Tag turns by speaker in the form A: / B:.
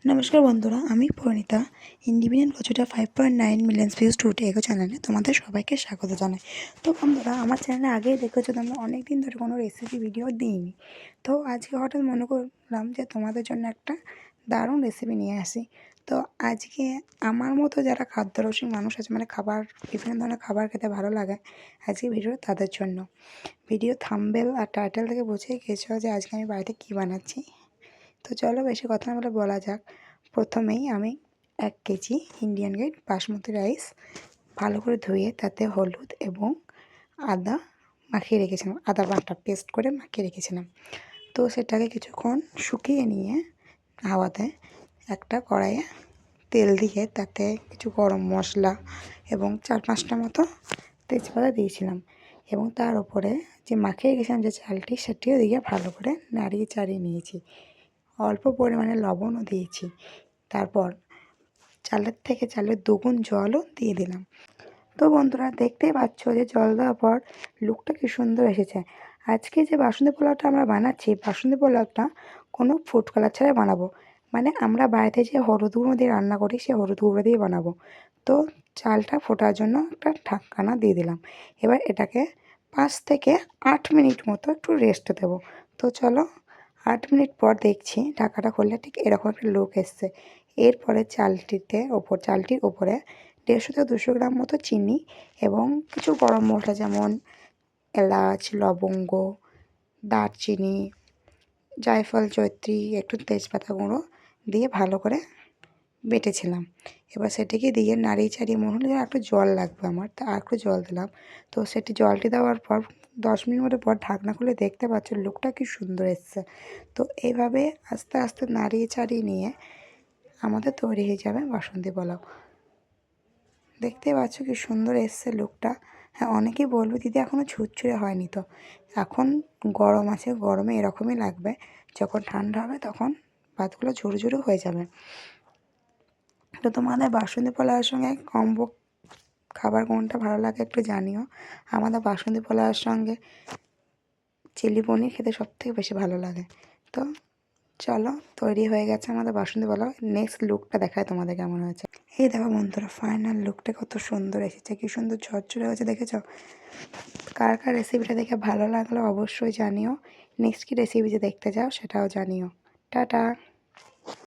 A: নমস্কার বন্ধুরা, আমি পরিণীতা। ইন্ডিপেন্ডেন্ট কচুটা 5.9 মিলিয়ন ভিউজ টুটে এগো চ্যানেলে তোমাদের সবাইকে স্বাগত জানাই। তো বন্ধুরা, আমার চ্যানেলে আগেই দেখেছো তোমরা, অনেক দিন ধরে কোনো রেসিপি ভিডিও দিইনি। তো আজকে হঠাৎ মনে করলাম যে তোমাদের জন্য একটা দারুণ রেসিপি নিয়ে আসি। তো আজকে আমার মতো যারা খাদ্যরসিক মানুষ আছে, মানে খাবার, বিভিন্ন ধরনের খাবার খেতে ভালো লাগে, আজকে ভিডিও তাদের জন্য। ভিডিও থাম্বনেল আর টাইটেল থেকে বুঝেই গেছো যে আজকে আমি বাড়িতে কী বানাচ্ছি। তো চলো বেশি কথা না বলে বলা যাক। প্রথমেই আমি 1 K G Indian Gate basmati rice ভালো করে ধুয়ে তাতে হলুদ এবং আদা মাখিয়ে রেখেছিলাম, আদা বাটা পেস্ট করে মাখিয়ে রেখেছিলাম। তো সেটাকে কিছুক্ষণ শুকিয়ে নিয়ে হাওয়াতে একটা কড়াইয়ে তেল দিয়ে তাতে কিছু গরম মশলা এবং 4-5টা মতো তেজপাতা দিয়েছিলাম, এবং তার উপরে যে মাখিয়ে রেখেছিলাম যে চালটি, সেটিও দিয়ে ভালো করে নাড়িয়ে চাড়িয়ে নিয়েছি। অল্প পরিমাণে লবণও দিয়েছি। তারপর চালের দুগুণ জলও দিয়ে দিলাম। তো বন্ধুরা, দেখতেই পাচ্ছ যে জল দেওয়ার পর লুকটা কি সুন্দর এসেছে। আজকে যে বাসন্তী পোলাওটা আমরা বানাচ্ছি, বাসন্তী পোলাওটা কোনো ফুড কালার ছাড়াই বানাবো। মানে আমরা বাড়িতে যে হলুদ গুঁড়ো দিয়ে রান্না করি, সেই হলুদ গুঁড়ো দিয়ে বানাবো। তো চালটা ফোটার জন্য একটা ঢাকনা দিয়ে দিলাম। এবার এটাকে 5 থেকে 8 মিনিট মতো একটু রেস্ট দেবো। তো চলো, 8 মিনিট পর দেখছি ঢাকাটা খুললে ঠিক এরকম একটা লুক এসছে। এরপরে চালটির ওপরে 150 থেকে 200 গ্রাম মতো চিনি এবং কিছু গরম মশলা, যেমন এলাচ, লবঙ্গ, দারচিনি, জায়ফল, জয়িত্রী, একটু তেজপাতা গুঁড়ো দিয়ে ভালো করে বেটেছিলাম। এবার সেটিকে দিয়ে নাড়িয়ে চাড়িয়ে মনে হলো যে একটু জল লাগবে আমার, তা আর একটু জল দিলাম। তো জলটি দেওয়ার পর 10 মিনিট মতো পর ঢাকনা খুলে দেখতে পাচ্ছ লুকটা কি সুন্দর এসছে। তো এইভাবে আস্তে আস্তে নাড়িয়ে চাড়িয়ে নিয়ে আমাদের তৈরি হয়ে যাবে বাসন্তী পোলাও। দেখতেই পাচ্ছ কি সুন্দর এসছে লুকটা। হ্যাঁ, অনেকেই বলবে দিদি এখনও ঝুরঝুরে হয়নি। তো এখন গরম আছে, গরমে এরকমই লাগবে। যখন ঠান্ডা হবে তখন ভাতগুলো ঝুরঝুরে হয়ে যাবে। তো তোমাদের বাসন্তী পোলাওয়ের সঙ্গে কম্বো খাবার কোনটা ভালো লাগে একটু জানিও। আমাদের বাসন্তী পোলাওয়ের সঙ্গে চিলি পনির খেতে সবথেকে বেশি ভালো লাগে। তো চলো, তৈরি হয়ে গেছে আমাদের বাসন্তী পোলাও। নেক্সট লুকটা দেখায় তোমাদের কেমন হয়েছে। এই দেখো বন্ধুরা, ফাইনাল লুকটা কত সুন্দর এসেছে, কি সুন্দর ঝরঝরে হয়েছে, দেখেছো? কার কার রেসিপিটা দেখে ভালো লাগলো অবশ্যই জানিও। নেক্সট কি রেসিপি যে দেখতে চাও সেটাও জানিও। টাটা।